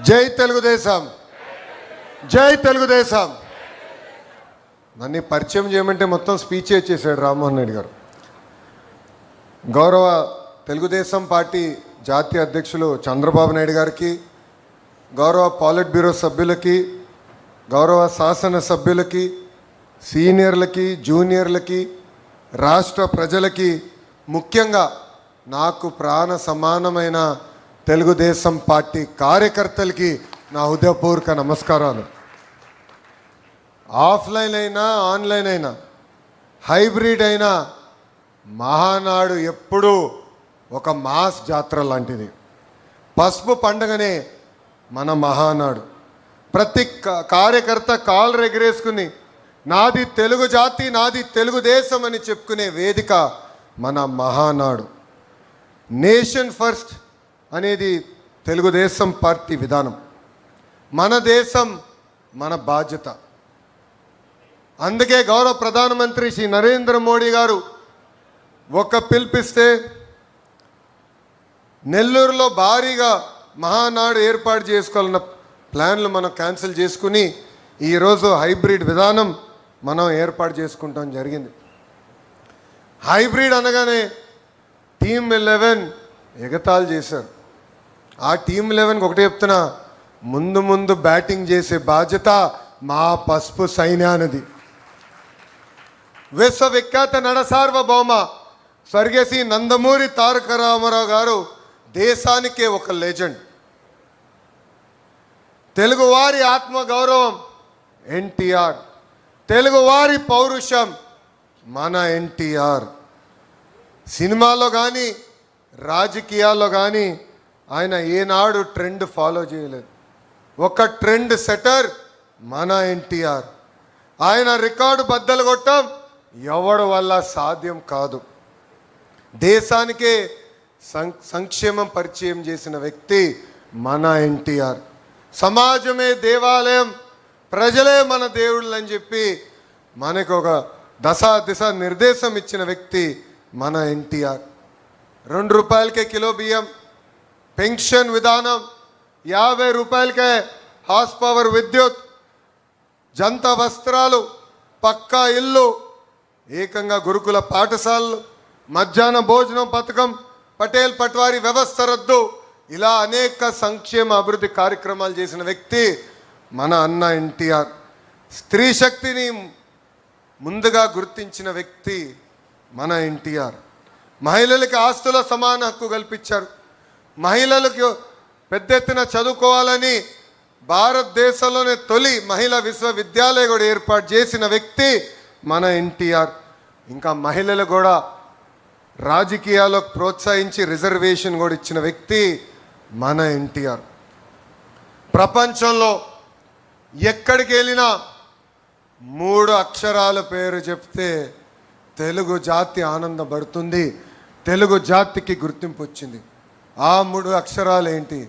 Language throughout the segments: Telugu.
జై తెలుగుదేశం, జై తెలుగుదేశం. నన్ను పరిచయం చేయమంటే మొత్తం స్పీచ్ చేశాడు రామ్మోహన్ రెడ్డి గారు. గౌరవ తెలుగుదేశం పార్టీ జాతీయ అధ్యక్షులు చంద్రబాబు నాయుడు గారికి, గౌరవ పాలిట్ బ్యూరో సభ్యులకి, గౌరవ శాసన సభ్యులకి, సీనియర్లకి, జూనియర్లకి, రాష్ట్ర ప్రజలకి, ముఖ్యంగా నాకు ప్రాణ సమానమైన తెలుగుదేశం పార్టీ కార్యకర్తలకి నా హృదయపూర్వక నమస్కారాలు. ఆఫ్లైన్ అయినా ఆన్లైన్ అయినా హైబ్రిడ్ అయినా మహానాడు ఎప్పుడూ ఒక మాస్ జాతర లాంటిది. పసుపు పండుగనే మన మహానాడు. ప్రతి కార్యకర్త కాళ్ళు ఎగరేసుకుని నాది తెలుగు జాతి, నాది తెలుగుదేశం అని చెప్పుకునే వేదిక మన మహానాడు. నేషన్ ఫస్ట్ అనేది తెలుగుదేశం పార్టీ విధానం. మన దేశం మన బాధ్యత. అందుకే గౌరవ ప్రధానమంత్రి శ్రీ నరేంద్ర మోడీ గారు ఒక పిలిపిస్తే నెల్లూరులో భారీగా మహానాడు ఏర్పాటు చేసుకోవాలన్న ప్లాన్లు మనం క్యాన్సిల్ చేసుకుని ఈరోజు హైబ్రిడ్ విధానం మనం ఏర్పాటు చేసుకుంటాం జరిగింది. హైబ్రిడ్ అనగానే టీమ్ 11 ఎగతాళి చేశారు. ఆ టీమ్ 11కి ఒకటే చెప్తున్నా, ముందు బ్యాటింగ్ చేసే బాధ్యత మా పసుపు సైన్యానిది. విశ్వవిఖ్యాత నట సార్వభౌమ స్వర్గశ్రీ నందమూరి తారక రామారావు గారు దేశానికే ఒక లెజెండ్. తెలుగువారి ఆత్మగౌరవం ఎన్టీఆర్, తెలుగువారి పౌరుషం మన ఎన్టీఆర్. సినిమాలో కానీ రాజకీయాల్లో కానీ ఆయన ఏనాడు ట్రెండ్ ఫాలో చేయలేదు. ఒక ట్రెండ్ సెటర్ మన ఎన్టీఆర్. ఆయన రికార్డు బద్దలు కొట్టం ఎవడి వల్ల సాధ్యం కాదు. దేశానికే సంక్షేమం పరిచయం చేసిన వ్యక్తి మన ఎన్టీఆర్. సమాజమే దేవాలయం, ప్రజలే మన దేవుళ్ళు అని చెప్పి మనకు ఒక దిశ నిర్దేశం ఇచ్చిన వ్యక్తి మన ఎన్టీఆర్. 2 రూపాయలకే కిలో బియ్యం, పెన్షన్ విధానం, 50 రూపాయలకే హార్స్ పవర్ విద్యుత్, జంత వస్త్రాలు, పక్కా ఇల్లు, ఏకంగా గురుకుల పాఠశాలలు, మధ్యాహ్న భోజనం పథకం, పటేల్ పట్వారీ వ్యవస్థ రద్దు, ఇలా అనేక సంక్షేమ అభివృద్ధి కార్యక్రమాలు చేసిన వ్యక్తి మన అన్న ఎన్టీఆర్. స్త్రీ శక్తిని ముందుగా గుర్తించిన వ్యక్తి మన ఎన్టీఆర్. మహిళలకి ఆస్తుల సమాన హక్కు కల్పించారు. మహిళలకు పెద్ద ఎత్తున చదువుకోవాలని భారతదేశంలోనే తొలి మహిళా విశ్వవిద్యాలయం కూడా ఏర్పాటు చేసిన వ్యక్తి మన ఎన్టీఆర్. ఇంకా మహిళలు కూడా రాజకీయాలకు ప్రోత్సహించి రిజర్వేషన్ కూడా ఇచ్చిన వ్యక్తి మన ఎన్టీఆర్. ప్రపంచంలో ఎక్కడికి వెళ్ళినా 3 అక్షరాల పేరు చెప్తే తెలుగు జాతి ఆనందపడుతుంది, తెలుగు జాతికి గుర్తింపు వచ్చింది. ఆ 3 అక్షరాలు ఏంటి?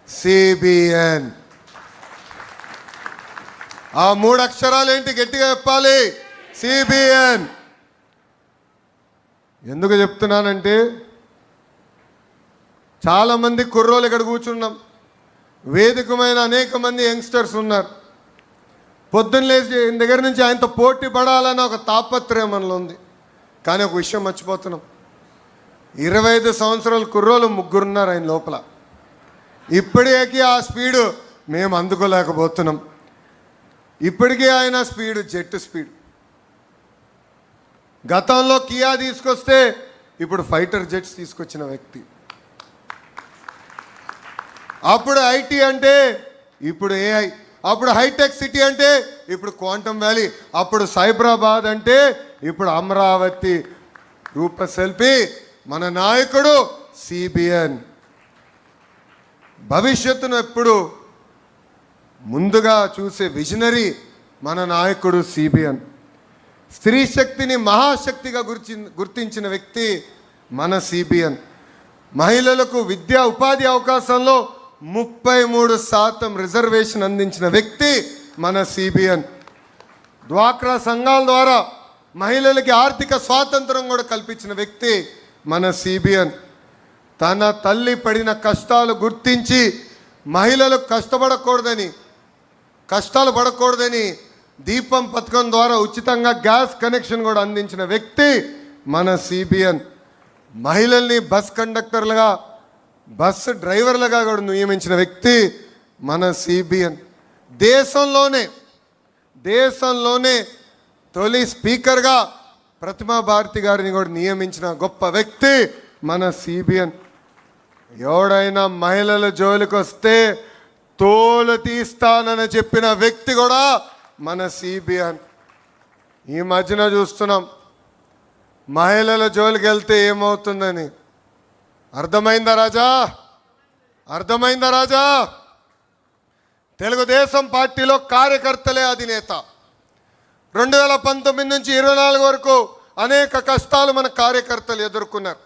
సిబిఎన్. ఆ 3 అక్షరాలు ఏంటి? గట్టిగా చెప్పాలి, సిబిఎన్. ఎందుకు చెప్తున్నానంటే చాలామంది కుర్రోలు ఇక్కడ కూర్చున్నాం, వేదికమైన అనేక మంది యంగ్స్టర్స్ ఉన్నారు. పొద్దున్న లేచి దగ్గర నుంచి ఆయనతో పోటీ పడాలన్న ఒక తాపత్రయం మనలో ఉంది. కానీ ఒక విషయం మర్చిపోతున్నాం, 25 సంవత్సరాల కుర్రోలు 3 ఉన్నారు ఆయన లోపల. ఇప్పటికీ ఆ స్పీడు మేము అందుకోలేకపోతున్నాం. ఇప్పటికీ ఆయన స్పీడు జెట్ స్పీడ్. గతంలో కియా తీసుకొస్తే ఇప్పుడు ఫైటర్ జెట్స్ తీసుకొచ్చిన వ్యక్తి. అప్పుడు ఐటీ అంటే ఇప్పుడు ఏఐ, అప్పుడు హైటెక్ సిటీ అంటే ఇప్పుడు క్వాంటమ్ వ్యాలీ, అప్పుడు సైబరాబాద్ అంటే ఇప్పుడు అమరావతి రూపశిల్పి మన నాయకుడు సిబిఎన్. భవిష్యత్తును ఎప్పుడు ముందుగా చూసే విజనరీ మన నాయకుడు సిబిఎన్. స్త్రీ శక్తిని మహాశక్తిగా గుర్తించిన వ్యక్తి మన సిబిఎన్. మహిళలకు విద్యా ఉపాధి అవకాశంలో 33% రిజర్వేషన్ అందించిన వ్యక్తి మన సిబిఎన్. డ్వాక్రా సంఘాల ద్వారా మహిళలకి ఆర్థిక స్వాతంత్రం కూడా కల్పించిన వ్యక్తి మన సిబిఎన్. తన తల్లి పడిన కష్టాలు గుర్తించి మహిళలు కష్టపడకూడదని, కష్టాలు పడకూడదని దీపం పథకం ద్వారా ఉచితంగా గ్యాస్ కనెక్షన్ కూడా అందించిన వ్యక్తి మన సిబిఎన్. మహిళల్ని బస్ కండక్టర్లుగా, బస్సు డ్రైవర్లుగా కూడా నియమించిన వ్యక్తి మన సిబిఎన్. దేశంలోనే తొలి స్పీకర్గా ప్రతిమా భారతి గారిని కూడా నియమించిన గొప్ప వ్యక్తి మన సిబిఎన్. ఎవడైనా మహిళల జోలికి వస్తే తోలు తీస్తానని చెప్పిన వ్యక్తి కూడా మన సిబిఎన్. ఈ మధ్యన చూస్తున్నాం మహిళల జోలికి వెళ్తే ఏమవుతుందని. అర్థమైందా రాజా? తెలుగుదేశం పార్టీలో కార్యకర్తలే అధినేత. 2019 నుంచి 24 వరకు అనేక కష్టాలు మన కార్యకర్తలు ఎదుర్కొన్నారు.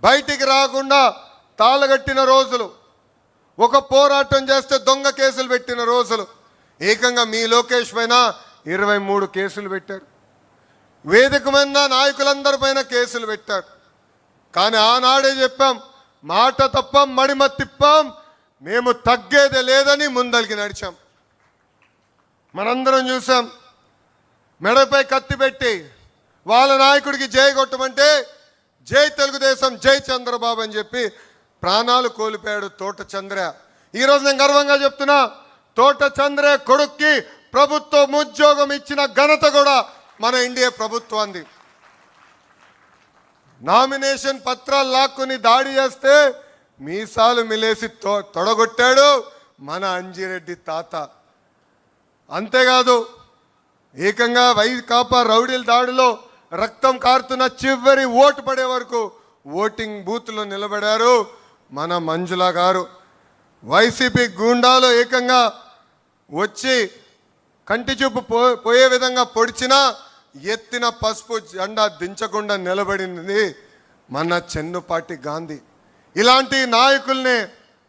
బయటికి రాకుండా తాళగట్టిన రోజులు, ఒక పోరాటం చేస్తే దొంగ కేసులు పెట్టిన రోజులు. ఏకంగా మీ లోకేష్ పైన 23 కేసులు పెట్టారు. వేదికమైన నాయకులందరి పైన కేసులు పెట్టారు. కానీ ఆనాడే చెప్పాం, మాట తప్పం మడిమ తిప్పాం, మేము తగ్గేదే లేదని ముందరికి నడిచాం. మనందరం చూసాం, మెడపై కత్తి పెట్టి వాళ్ళ నాయకుడికి జై కొట్టమంటే జై తెలుగుదేశం, జై చంద్రబాబు అని చెప్పి ప్రాణాలు కోల్పోయాడు తోట చంద్ర. ఈరోజు నేను గర్వంగా చెప్తున్నా, తోట చంద్ర కొడుక్కి ప్రభుత్వం ఉద్యోగం ఇచ్చిన ఘనత కూడా మన ఎన్డీఏ ప్రభుత్వాన్ని. నామినేషన్ పత్రాలు లాక్కుని దాడి చేస్తే మీసాలు మిలేసి తొడగొట్టాడు మన అంజిరెడ్డి తాత. అంతేకాదు, ఏకంగా వైకాపా రౌడీల దాడిలో రక్తం కారుతున్న చివరి ఓటు పడే వరకు ఓటింగ్ బూత్లో నిలబడారు మన మంజుల గారు. వైసీపీ గూండాలు ఏకంగా వచ్చి కంటి చూపు పోయే విధంగా పొడిచినా ఎత్తిన పసుపు జెండా దించకుండా నిలబడింది మన చెన్నుపాటి గాంధీ. ఇలాంటి నాయకుల్ని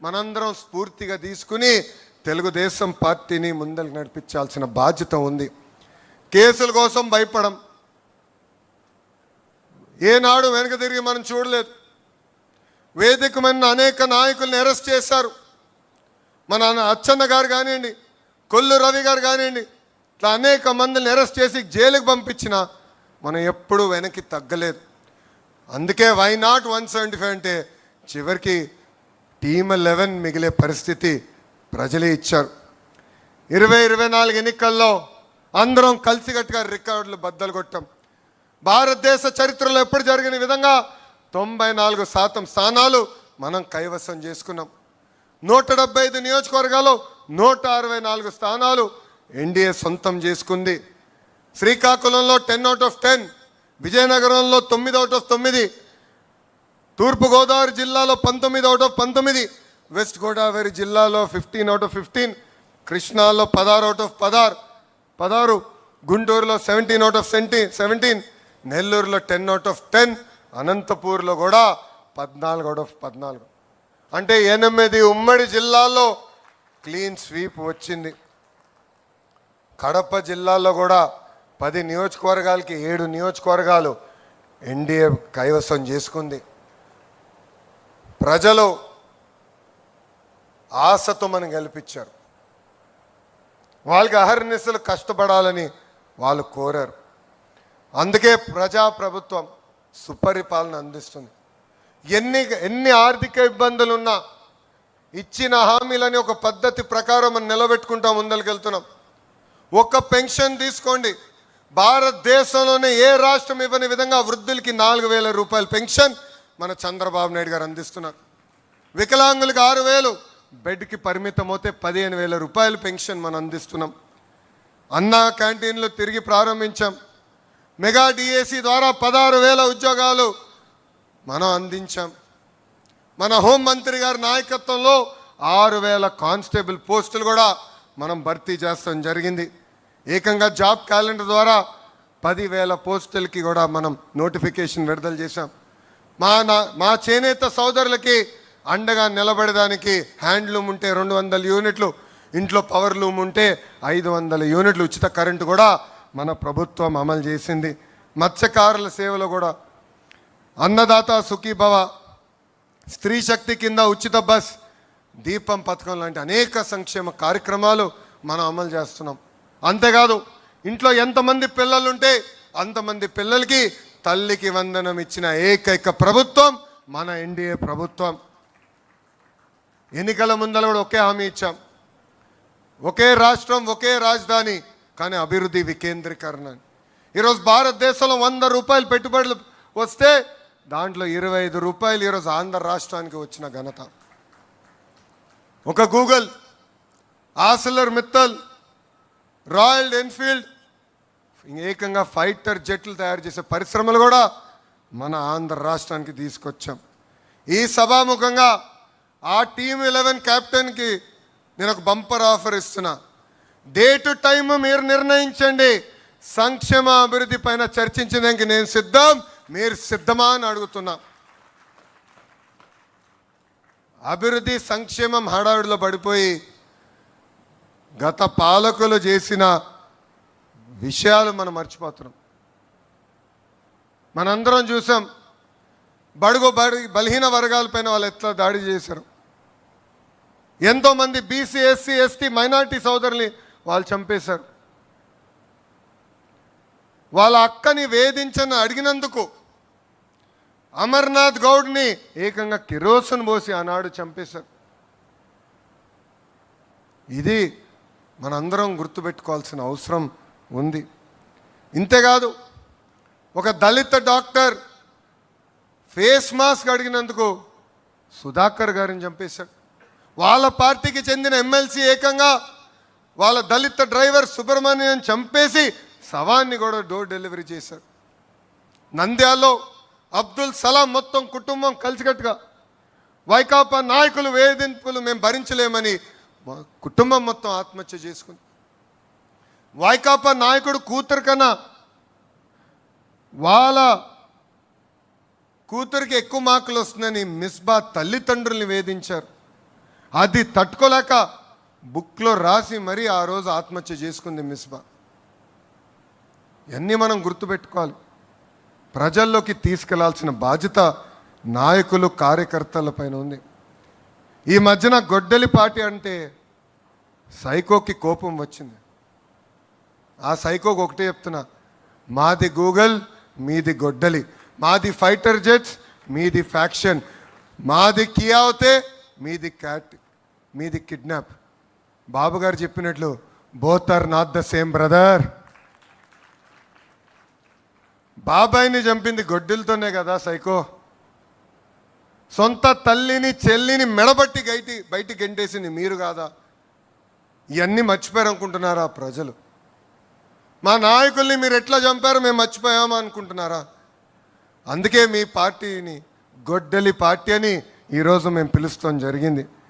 మనందరం స్ఫూర్తిగా తీసుకుని తెలుగుదేశం పార్టీని ముందరికి నడిపించాల్సిన బాధ్యత ఉంది. కేసుల కోసం భయపడం, ఏనాడు వెనక తిరిగి మనం చూడలేదు. వేదికమైన అనేక నాయకుల్ని అరెస్ట్ చేశారు. మన అచ్చన్న గారు కానివ్వండి, కొల్లు రవి గారు కానివ్వండి, ఇట్లా అనేక మందిని అరెస్ట్ చేసి జైలుకి పంపించిన మనం ఎప్పుడూ వెనక్కి తగ్గలేదు. అందుకే వై నాట్ 175 అంటే చివరికి టీమ్ 11 మిగిలే పరిస్థితి ప్రజలే ఇచ్చారు. 2024 ఎన్నికల్లో అందరం కలిసికట్టుగా రికార్డులు బద్దలు కొట్టాం. భారతదేశ చరిత్రలో ఎప్పుడు జరిగిన విధంగా 94% స్థానాలు మనం కైవసం చేసుకున్నాం. 175 నియోజకవర్గాల్లో 164 స్థానాలు ఎన్డీఏ సొంతం చేసుకుంది. శ్రీకాకుళంలో 10 out of 10, విజయనగరంలో 9 out of 9, తూర్పుగోదావరి జిల్లాలో 19 out of 19, వెస్ట్ గోదావరి జిల్లాలో 15 out of 15, కృష్ణాలో 16 out of 16, గుంటూరులో 17 out of 17, నెల్లూరులో 10 out of 10, అనంతపూర్లో కూడా 14 out of 14. అంటే 8 ఉమ్మడి జిల్లాల్లో క్లీన్ స్వీప్ వచ్చింది. కడప జిల్లాలో కూడా 10 నియోజకవర్గాలకి 7 నియోజకవర్గాలు ఎన్డీఏ కైవసం చేసుకుంది. ప్రజలు ఆశతో మనం గెలిపించారు. వాళ్ళకి అహర్నిశలు కష్టపడాలని వాళ్ళు కోరారు. అందుకే ప్రజాప్రభుత్వం సుపరిపాలన అందిస్తుంది. ఎన్ని ఆర్థిక ఇబ్బందులు ఉన్నా ఇచ్చిన హామీలని ఒక పద్ధతి ప్రకారం మనం నిలబెట్టుకుంటాం, ముందరికెళ్తున్నాం. ఒక పెన్షన్ తీసుకోండి, భారతదేశంలోనే ఏ రాష్ట్రం ఇవ్వని విధంగా వృద్ధులకి 4,000 రూపాయల పెన్షన్ మన చంద్రబాబు నాయుడు గారు అందిస్తున్నారు. వికలాంగులకు 6,000, బెడ్కి పరిమితం అవుతే 15,000 రూపాయల పెన్షన్ మనం అందిస్తున్నాం. అన్నా క్యాంటీన్లు తిరిగి ప్రారంభించాం. మెగా డిఏసి ద్వారా 16,000 ఉద్యోగాలు మనం అందించాం. మన హోంమంత్రి గారి నాయకత్వంలో 6,000 కానిస్టేబుల్ పోస్టులు కూడా మనం భర్తీ చేస్తాం జరిగింది. ఏకంగా జాబ్ క్యాలెండర్ ద్వారా 10,000 పోస్టులకి కూడా మనం నోటిఫికేషన్ విడుదల చేశాం. మా చేనేత సోదరులకి అండగా నిలబడడానికి హ్యాండ్లూమ్ ఉంటే 200 యూనిట్లు, ఇంట్లో పవర్ లూమ్ ఉంటే 500 యూనిట్లు ఉచిత కరెంటు కూడా మన ప్రభుత్వం అమలు చేసింది. మత్స్యకారుల సేవలో కూడా అన్నదాత సుఖీభవ, స్త్రీ శక్తి కింద ఉచిత బస్, దీపం పథకం లాంటి అనేక సంక్షేమ కార్యక్రమాలు మనం అమలు చేస్తున్నాం. అంతేకాదు ఇంట్లో ఎంతమంది పిల్లలుంటే అంతమంది పిల్లలకి తల్లికి వందనం ఇచ్చిన ఏకైక ప్రభుత్వం మన ఎన్డీఏ ప్రభుత్వం. ఎన్నికల ముందర కూడా ఒకే హామీ ఇచ్చాం, ఒకే రాష్ట్రం ఒకే రాజధాని, కానీ అభివృద్ధి వికేంద్రీకరణ. ఈరోజు భారతదేశంలో 100 రూపాయలు పెట్టుబడులు వస్తే దాంట్లో 25 రూపాయలు ఈరోజు ఆంధ్ర రాష్ట్రానికి వచ్చిన ఘనత. ఒక Google, Arcelor Mittal, royal Enfield, ఏకంగా ఫైటర్ జెట్లు తయారు చేసే పరిశ్రమలు కూడా మన ఆంధ్ర రాష్ట్రానికి తీసుకొచ్చాం. ఈ సభాముఖంగా ఆ టీమ్ 11 క్యాప్టెన్కి నేను ఒక బంపర్ ఆఫర్ ఇస్తున్నా. డేటు టైం మీరు నిర్ణయించండి. సంక్షేమ అభివృద్ధి పైన చర్చించడానికి నేను సిద్ధం, మీరు సిద్ధమా అని అడుగుతున్నా. అభివృద్ధి సంక్షేమం హడావిడిలో పడిపోయి గత పాలకులు చేసిన విషయాలు మనం మర్చిపోతున్నాం. మనందరం చూసాం బలహీన వర్గాలపైన వాళ్ళు ఎట్లా దాడి చేశారు. ఎంతోమంది బీసీ, ఎస్సీ, ఎస్టీ, మైనార్టీ సోదరుల్ని వాళ్ళు చంపేశారు. వాళ్ళ అక్కని వేధించని అడిగినందుకు అమర్నాథ్ గౌడ్ని ఏకంగా కిరోసిన్ పోసి ఆనాడు చంపేశారు. ఇది మనందరం గుర్తుపెట్టుకోవాల్సిన అవసరం ఉంది. ఇంతేకాదు ఒక దళిత డాక్టర్ ఫేస్ మాస్క్ అడిగినందుకు సుధాకర్ గారిని చంపేశాడు. వాళ్ళ పార్టీకి చెందిన ఎమ్మెల్సీ ఏకంగా వాళ్ళ దళిత డ్రైవర్ సుబ్రహ్మణ్యం చంపేసి శవాన్ని కూడా డోర్ డెలివరీ చేశారు. నంద్యాలలో అబ్దుల్ సలాం మొత్తం కుటుంబం కలిసికట్టుగా వైకాపా నాయకులు వేధింపులు మేము భరించలేమని కుటుంబం మొత్తం ఆత్మహత్య చేసుకుంది. వైకాపా నాయకుడు కూతురు కన్నా వాళ్ళ కూతురికి ఎక్కువ మార్కులు వస్తుందని మిస్బా తల్లిదండ్రుల్ని వేధించారు. అది తట్టుకోలేక బుక్లో రాసి మరీ ఆ రోజు ఆత్మహత్య చేసుకుంది మిస్బా. ఇవన్నీ మనం గుర్తుపెట్టుకోవాలి. ప్రజల్లోకి తీసుకెళ్లాల్సిన బాధ్యత నాయకులు, కార్యకర్తల పైన ఉంది. ఈ మధ్యన గొడ్డలి పార్టీ అంటే సైకోకి కోపం వచ్చింది. ఆ సైకోకి ఒకటే చెప్తున్నా, మాది గూగుల్, మీది గొడ్డలి, మాది ఫైటర్ జెట్స్, మీది ఫ్యాక్షన్, మాది కియా అవుతే మీది క్యాట్, మీది కిడ్నాప్. బాబు గారు చెప్పినట్లు both are not the same brother. బాబాయిని చంపింది గొడ్డలతోనే కదా సైకో. సొంత తల్లిని చెల్లిని మెడబట్టి బయటికి గెంటేసింది మీరు కాదా? ఇవన్నీ మర్చిపోయారు అనుకుంటున్నారా ప్రజలు? మా నాయకుల్ని మీరు ఎట్లా చంపారో మేము మర్చిపోయామా అనుకుంటున్నారా? అందుకే మీ పార్టీని గొడ్డలి పార్టీ అని ఈరోజు మేము పిలుస్తాం జరిగింది.